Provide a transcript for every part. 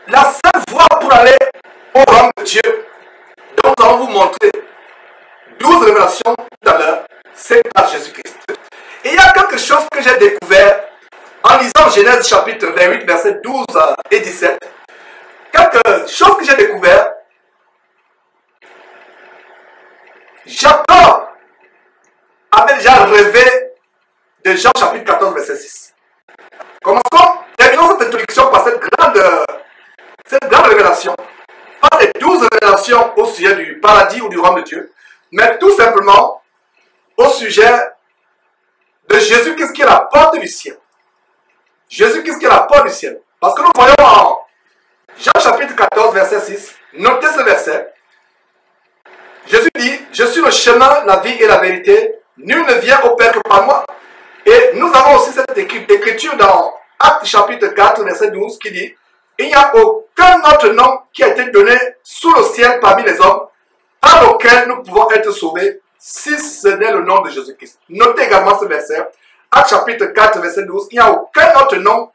la seule voie pour aller au royaume de Dieu, dont nous allons vous montrer 12 révélations tout à l'heure, c'est par Jésus-Christ. Et il y a quelque chose que j'ai découvert en lisant Genèse chapitre 28, versets 12 et 17. Quelque chose que j'ai découvert. Jacob avait déjà rêvé de Jean chapitre 14, verset 6. Terminons cette introduction par cette grande révélation. Pas les 12 révélations au sujet du paradis ou du royaume de Dieu, mais tout simplement au sujet de Jésus-Christ qui est la porte du ciel. Jésus-Christ qui est la porte du ciel. Parce que nous voyons en Jean chapitre 14, verset 6, notez ce verset. Jésus dit, je suis le chemin, la vie et la vérité. Nul ne vient au Père que par moi. Et nous avons aussi cette écriture dans Actes chapitre 4, verset 12, qui dit, il n'y a aucun autre nom qui a été donné sous le ciel parmi les hommes, par lequel nous pouvons être sauvés, si ce n'est le nom de Jésus-Christ. Notez également ce verset. Actes chapitre 4, verset 12, il n'y a aucun autre nom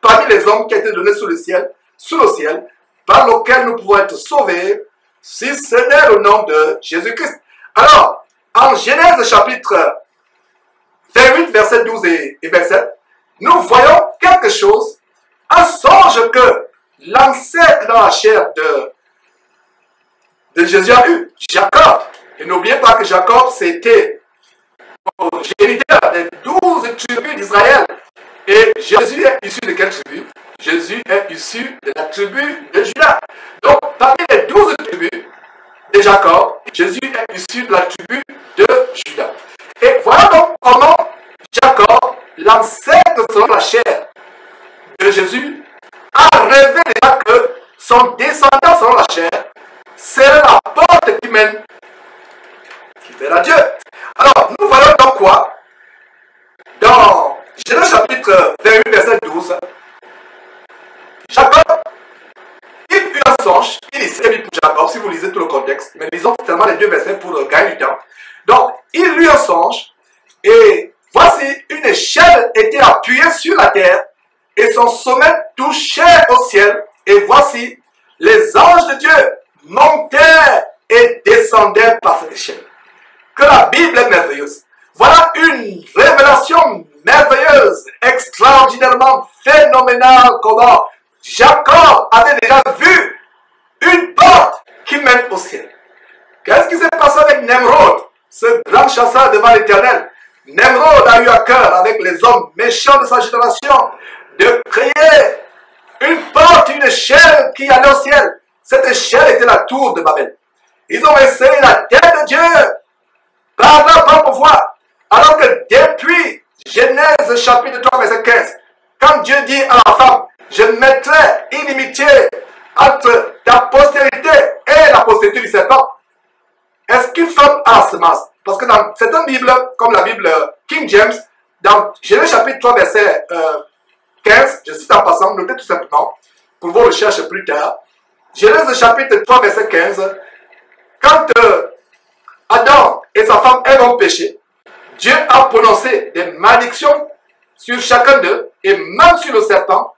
parmi les hommes qui a été donné sous le ciel, par lequel nous pouvons être sauvés, si ce n'est le nom de Jésus-Christ. Alors, en Genèse chapitre 28, verset 12 et 27, nous voyons quelque chose, un songe que l'ancêtre dans la chair de Jésus a eu, Jacob. Et n'oubliez pas que Jacob, c'était le géniteur des 12 tribus d'Israël. Et Jésus est issu de quelle tribu? Jésus est issu de la tribu de Juda. Donc, parmi les 12 tribus de Jacob, Jésus est issu de la tribu de Juda. Et voilà donc comment Jacob, l'ancêtre selon la chair de Jésus, a rêvé déjà que son descendant selon la chair serait la porte qui mène vers Dieu. Alors, nous voyons dans quoi? Dans Genèse chapitre 28, verset 12, Jacob, il eut un songe, il est mis pour Jacob, si vous lisez tout le contexte, mais lisons seulement les deux versets pour gagner du temps. Donc, il eut un songe, et voici une échelle était appuyée sur la terre, et son sommet touchait au ciel, et voici, les anges de Dieu montaient et descendaient par cette échelle. Que la Bible est merveilleuse. Voilà une révélation merveilleuse, extraordinairement phénoménale, comment Jacob avait déjà vu une porte qui mène au ciel. Qu'est-ce qui s'est passé avec Nemrod, ce grand chasseur devant l'Éternel? Nemrod a eu à cœur, avec les hommes méchants de sa génération, de créer une porte, une échelle qui allait au ciel. Cette échelle était la tour de Babel. Ils ont essayé la tête de Dieu par leur propre voix. Alors que depuis Genèse chapitre 3, verset 15, quand Dieu dit à la femme, je mettrai inimitié entre ta postérité et la postérité du serpent. Est-ce qu'une femme a la semence? Parce que dans certaines Bibles, comme la Bible King James, dans Genèse chapitre 3, verset 15, je cite en passant, notez tout simplement, pour vous rechercher plus tard. Genèse chapitre 3, verset 15, quand Adam et sa femme ont péché, Dieu a prononcé des malédictions sur chacun d'eux, et même sur le serpent,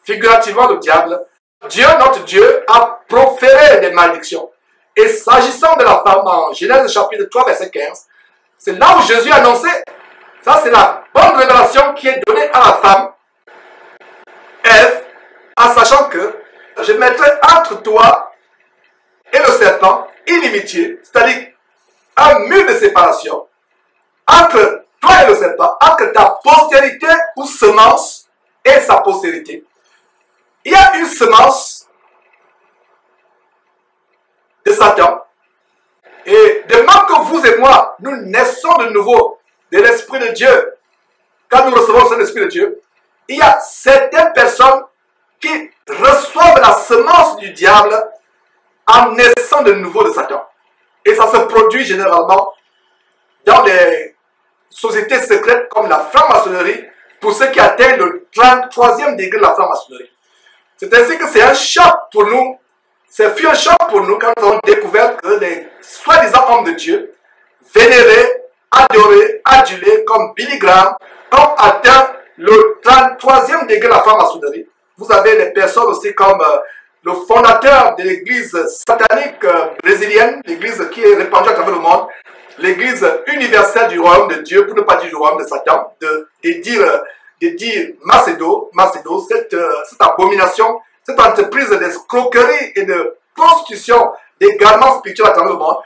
figurativement le diable. Dieu, notre Dieu, a proféré des malédictions. Et s'agissant de la femme, en Genèse chapitre 3, verset 15, c'est là où Jésus a annoncé, ça c'est la bonne révélation qui est donnée à la femme, Ève, en sachant que je mettrai entre toi et le serpent inimitié, c'est-à-dire un mur de séparation, entre toi et le serpent, entre ta postérité ou semence et sa postérité. Il y a une semence de Satan. Et de même que vous et moi, nous naissons de nouveau de l'Esprit de Dieu, quand nous recevons cet Esprit de Dieu, il y a certaines personnes qui reçoivent la semence du diable en naissant de nouveau de Satan. Et ça se produit généralement dans des sociétés secrètes comme la franc-maçonnerie, pour ceux qui atteignent le 33e degré de la franc-maçonnerie. C'est ainsi que c'est un choc pour nous. C'est fut un choc pour nous quand nous avons découvert que les soi-disant hommes de Dieu, vénérés, adorés, adulés, comme Billy Graham, ont atteint le 33e degré de la franc-maçonnerie. Vous avez des personnes aussi comme le fondateur de l'église satanique brésilienne, l'église qui est répandue à travers le monde, l'église universelle du royaume de Dieu, pour ne pas dire du royaume de Satan, de dire Macedo, cette abomination, cette entreprise d'escroquerie et de prostitution d'égarement spirituel à travers le monde.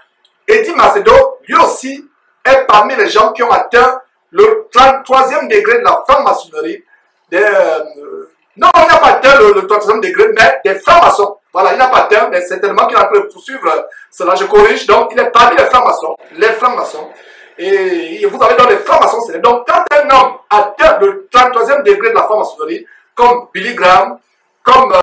Eddie Macedo, lui aussi, est parmi les gens qui ont atteint le 33e degré de la franc-maçonnerie. Non, il n'a pas atteint le 33e degré, mais des francs-maçons. Voilà, il n'a pas atteint, mais certainement qu'il est en train de poursuivre cela. Je corrige, donc il est parmi les francs-maçons. Les francs-maçons. Et vous avez dans les francs-maçons, c'est donc quand un homme atteint le 33e degré de la franc-maçonnerie, comme Billy Graham, comme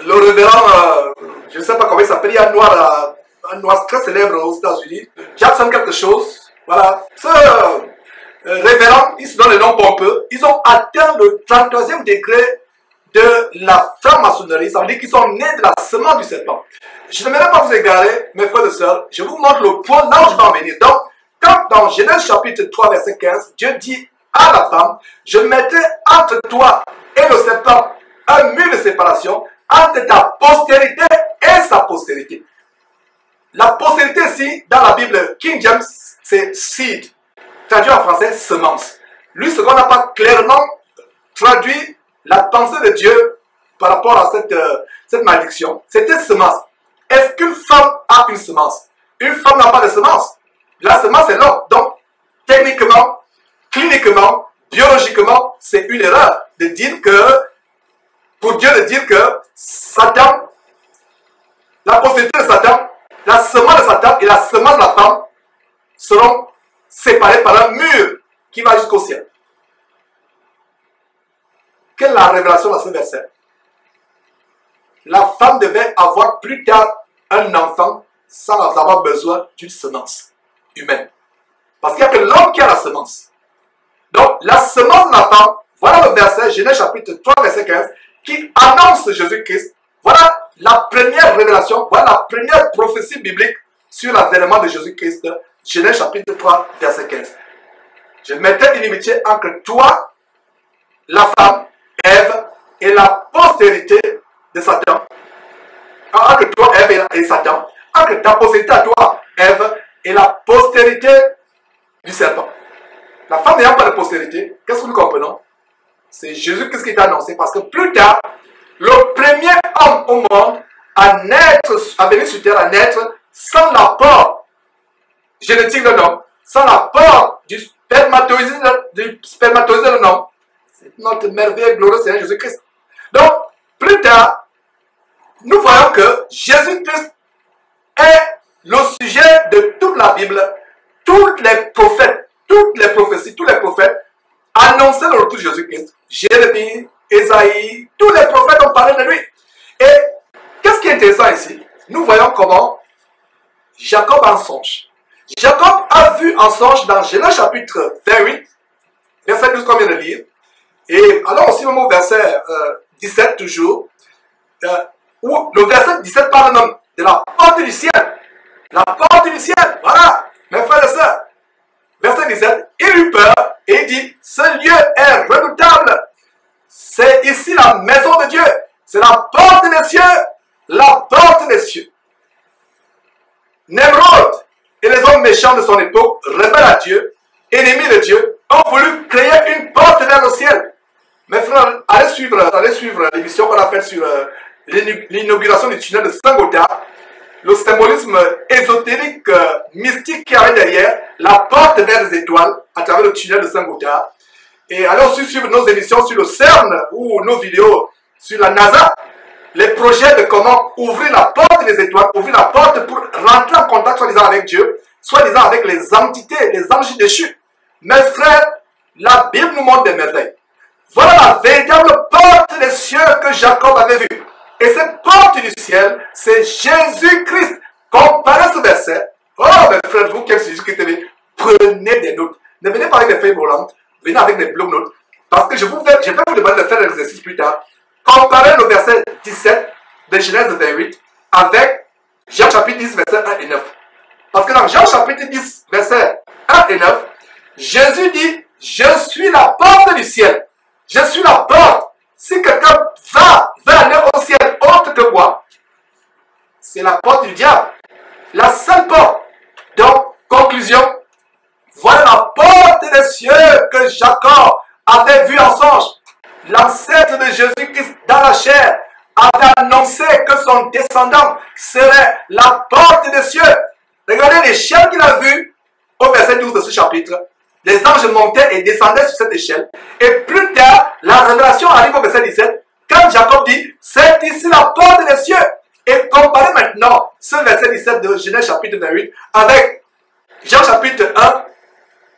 le révérend, je ne sais pas comment il s'appelle, il y a un noir très célèbre aux États-Unis, Jackson quelque chose, voilà, ce révérend, il se donne le nom pompeux, ils ont atteint le 33e degré de la franc-maçonnerie, ça veut dire qu'ils sont nés de la semence du serpent. Je ne vais pas vous égarer, mes frères et sœurs, je vous montre le point là où je vais en venir. Donc, quand dans Genèse chapitre 3, verset 15, Dieu dit à la femme, je mettrai entre toi et le serpent un mur de séparation, entre ta postérité et sa postérité. La postérité ici, dans la Bible King James, c'est seed. Traduit en français, semence. Lui, ce qu'on n'a pas clairement traduit la pensée de Dieu par rapport à cette malédiction, c'était semence. Est-ce qu'une femme a une semence? Une femme n'a pas de semence. La semence est l'homme. Donc, techniquement, cliniquement, biologiquement, c'est une erreur de dire que, pour Dieu de dire que Satan, la postérité de Satan, la semence de Satan et la semence de la femme seront séparés par un mur qui va jusqu'au ciel. Quelle est la révélation dans ce verset? La femme devait avoir plus tard un enfant sans avoir besoin d'une semence humaine. Parce qu'il n'y a que l'homme qui a la semence. Donc, la semence de la femme, voilà le verset, Genèse chapitre 3, verset 15, qui annonce Jésus-Christ. Voilà la première révélation, voilà la première prophétie biblique sur l'avènement de Jésus-Christ. Genèse chapitre 3, verset 15. Je mettais inimitié entre toi, la femme, Ève, et la postérité de Satan. Entre toi, Ève, et Satan. Entre ta postérité à toi, Ève, et la postérité du serpent. La femme n'ayant pas de postérité, qu'est-ce que nous comprenons? C'est Jésus-Christ qui est annoncé, parce que plus tard, le premier homme au monde à venir sur terre, à naître sans l'apport génétique d'un homme, sans l'apport du spermatozoïde d'un homme. C'est notre merveilleux glorieux Seigneur Jésus-Christ. Donc, plus tard, nous voyons que Jésus-Christ est le sujet de toute la Bible. Tous les prophètes, toutes les prophéties, tous les prophètes annonçaient le retour de Jésus-Christ. Jérémie, Ésaïe, tous les prophètes ont parlé de lui. Et qu'est-ce qui est intéressant ici? Nous voyons comment Jacob a un songe. Jacob a vu un songe dans Genèse chapitre 28, verset 12 qu'on vient de lire. Et alors aussi même au verset 17 toujours, où le verset 17 parle même de la porte du ciel. La porte du ciel, voilà, mes frères et sœurs. Verset 17, il eut peur et il dit, ce lieu est redoutable. C'est ici la maison de Dieu. C'est la porte des cieux. La porte des cieux. Nemrod et les hommes méchants de son époque, rebelles à Dieu, ennemis de Dieu, ont voulu créer une porte vers le ciel. Mes frères, allez suivre l'émission qu'on a faite sur l'inauguration du tunnel de Saint-Gothard, le symbolisme ésotérique, mystique qui arrive derrière, la porte vers les étoiles à travers le tunnel de Saint-Gothard. Et allez aussi suivre nos émissions sur le CERN ou nos vidéos sur la NASA, les projets de comment ouvrir la porte des étoiles, ouvrir la porte pour rentrer en contact soi-disant avec Dieu, soi-disant avec les entités, les anges déchus. Mes frères, la Bible nous montre des merveilles. Voilà la véritable porte des cieux que Jacob avait vue. Et cette porte du ciel, c'est Jésus-Christ. Comparez ce verset. Oh, mes frères, vous qui êtes Jésus-Christ, prenez des notes. Ne venez pas avec des feuilles volantes, venez avec des blocs-notes. Parce que je vais vous demander de faire l'exercice plus tard. Comparez le verset 17 de Genèse 28 avec Jean chapitre 10, verset 1 et 9. Parce que dans Jean chapitre 10, verset 1 et 9, Jésus dit, je suis la porte du ciel. Je suis la porte. si quelqu'un veut aller au ciel autre que moi, c'est la porte du diable. La seule porte. Donc, conclusion, voilà la porte des cieux que Jacob avait vue en songe. L'ancêtre de Jésus-Christ dans la chair avait annoncé que son descendant serait la porte des cieux. Regardez l'échelle qu'il a vue au verset 12 de ce chapitre. Les anges montaient et descendaient sur cette échelle. Et plus tard, la révélation arrive au verset 17. Quand Jacob dit, c'est ici la porte des cieux. Et comparez maintenant ce verset 17 de Genèse chapitre 28 avec Jean chapitre 1,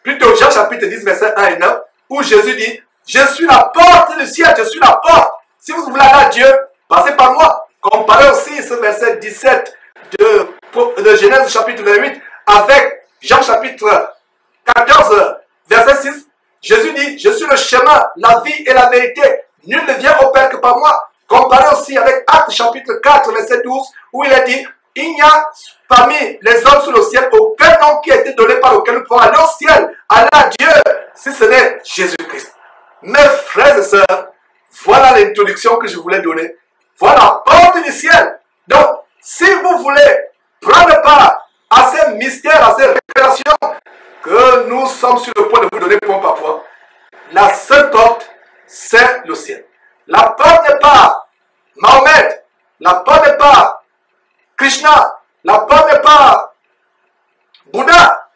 plutôt Jean chapitre 10, verset 1 et 9, où Jésus dit, je suis la porte du ciel, je suis la porte. Si vous voulez aller à Dieu, passez par moi. Comparez aussi ce verset 17 de Genèse chapitre 28 avec Jean chapitre 14, verset 6. Jésus dit, je suis le chemin, la vie et la vérité. Nul ne vient au Père que par moi. Comparez aussi avec Actes chapitre 4, verset 12, où il est dit, il n'y a parmi les hommes sous le ciel aucun nom qui a été donné par lequel nous pouvons aller au ciel, aller à Dieu, si ce n'est Jésus-Christ. Mes frères et sœurs, voilà l'introduction que je voulais donner. Voilà la porte du ciel. Donc, si vous voulez prendre part à ces mystères, à ces révélations que nous sommes sur le point de vous donner point par point, la seule porte, c'est le ciel. La porte n'est pas Mahomet, la porte n'est pas Krishna, la porte n'est pas Bouddha.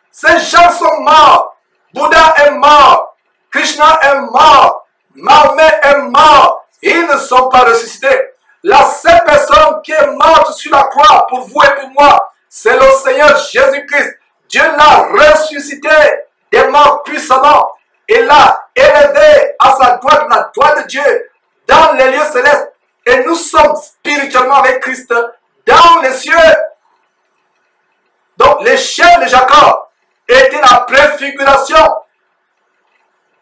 Ces gens sont morts. Bouddha est mort. Krishna est mort. Mahomet est mort. Ils ne sont pas ressuscités. La seule personne qui est morte sur la croix pour vous et pour moi, c'est le Seigneur Jésus-Christ. Dieu l'a ressuscité des morts puissamment et l'a élevé à sa droite, la droite de Dieu, dans les lieux célestes. Et nous sommes spirituellement avec Christ dans les cieux. Donc l'échelle de Jacob était la préfiguration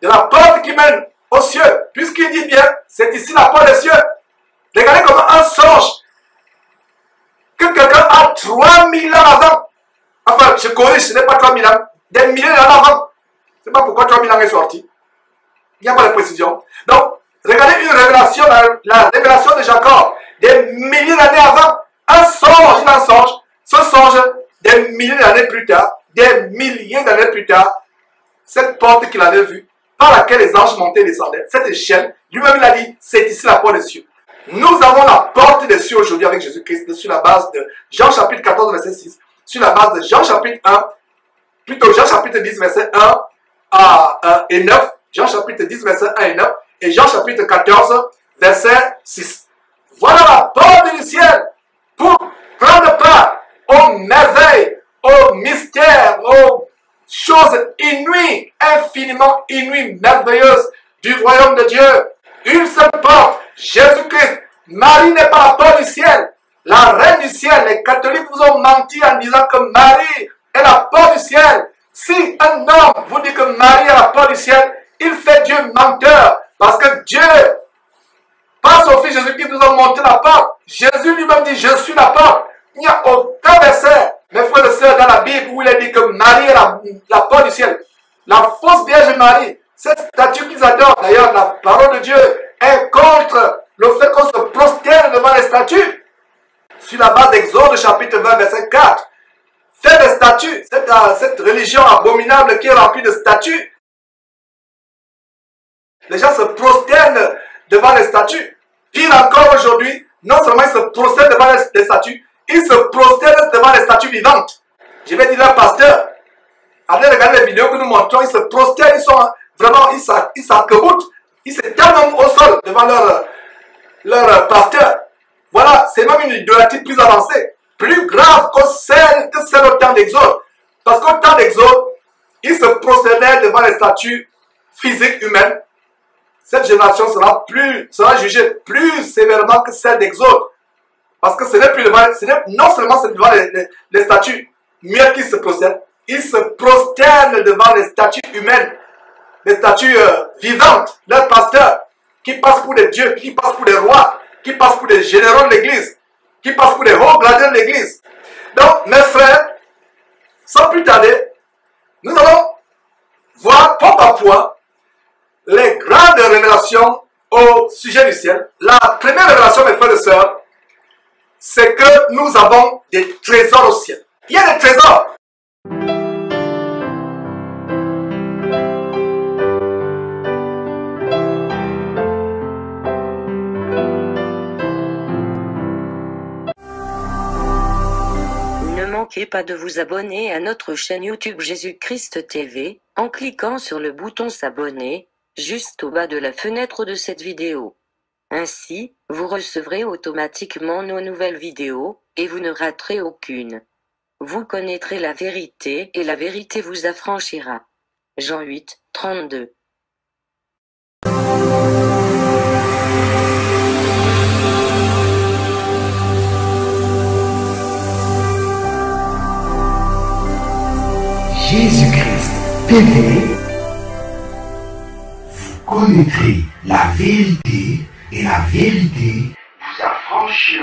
de la porte qui mène aux cieux. Puisqu'il dit bien, c'est ici la porte des cieux. Regardez comment un songe que quelqu'un a 3000 ans avant. Enfin, je corrige, ce n'est pas 3000 ans, des milliers d'années avant. Je ne sais pas pourquoi 3000 ans est sorti. Il n'y a pas de précision. Donc, regardez une révélation, la révélation de Jacob, des milliers d'années avant. Un songe, il en songe. Ce songe, des milliers d'années plus tard, cette porte qu'il avait vue, par laquelle les anges montaient et descendaient, cette échelle, lui-même il a dit, c'est ici la porte des cieux. Nous avons la porte des cieux aujourd'hui avec Jésus-Christ sur la base de Jean chapitre 14, verset 6, sur la base de Jean chapitre 1, plutôt Jean chapitre 10, verset 1 et 9, Jean chapitre 10, verset 1 et 9, et Jean chapitre 14, verset 6. Voilà la porte du ciel pour prendre part aux merveilles, aux mystères, aux choses inouïes, infiniment inouïes, merveilleuses du royaume de Dieu. Une seule porte, Jésus-Christ. Marie n'est pas la porte du ciel. La reine du ciel, les catholiques vous ont menti en disant que Marie est la porte du ciel. Si un homme vous dit que Marie est la porte du ciel, il fait Dieu menteur. Parce que Dieu, par son Fils Jésus-Christ, nous a montré la porte. Jésus lui-même dit, je suis la porte. Il n'y a aucun verset, mes frères et sœurs, dans la Bible où il est dit que Marie est la porte du ciel. La fausse Vierge Marie, cette statue qu'ils adorent, d'ailleurs, la parole de Dieu est contre le fait qu'on se prosterne devant les statues. Sur la base d'Exode, chapitre 20, verset 4. Faire des statues, cette religion abominable qui est remplie de statues. Les gens se prosternent devant les statues. Pire encore aujourd'hui, non seulement ils se prosternent devant les statues, ils se prosternent devant les statues vivantes. Je vais dire à un pasteur, allez regarder les vidéos que nous montrons, ils se prosternent, ils sont vraiment, ils s'arc-boutent, ils se terminent au sol devant leur pasteur. Voilà, c'est même une idolâtrie plus avancée, plus grave que celle au temps d'Exode. Parce qu'au temps d'Exode, ils se prosternaient devant les statues physiques humaines. Cette génération sera jugée plus sévèrement que celle d'Exode. Parce que ce n'est plus devant, non seulement c'est devant les statues muettes qui se prosternent, ils se prosternent devant les statues humaines, les statues vivantes, leurs pasteurs, qui passent pour des dieux, qui passent pour des rois, qui passent pour des généraux de l'Église, qui passent pour des hauts gradés de l'Église. Donc, mes frères, sans plus tarder, nous allons voir point par point les grandes révélations au sujet du ciel. La première révélation, mes frères et sœurs, c'est que nous avons des trésors au ciel. Il y a des trésors. Ne manquez pas de vous abonner à notre chaîne YouTube Jésus-Christ TV, en cliquant sur le bouton s'abonner, juste au bas de la fenêtre de cette vidéo. Ainsi, vous recevrez automatiquement nos nouvelles vidéos, et vous ne raterez aucune. Vous connaîtrez la vérité, et la vérité vous affranchira. Jean 8, 32. Jésus-Christ TV, vous connaîtrez la vérité et la vérité vous affranchira.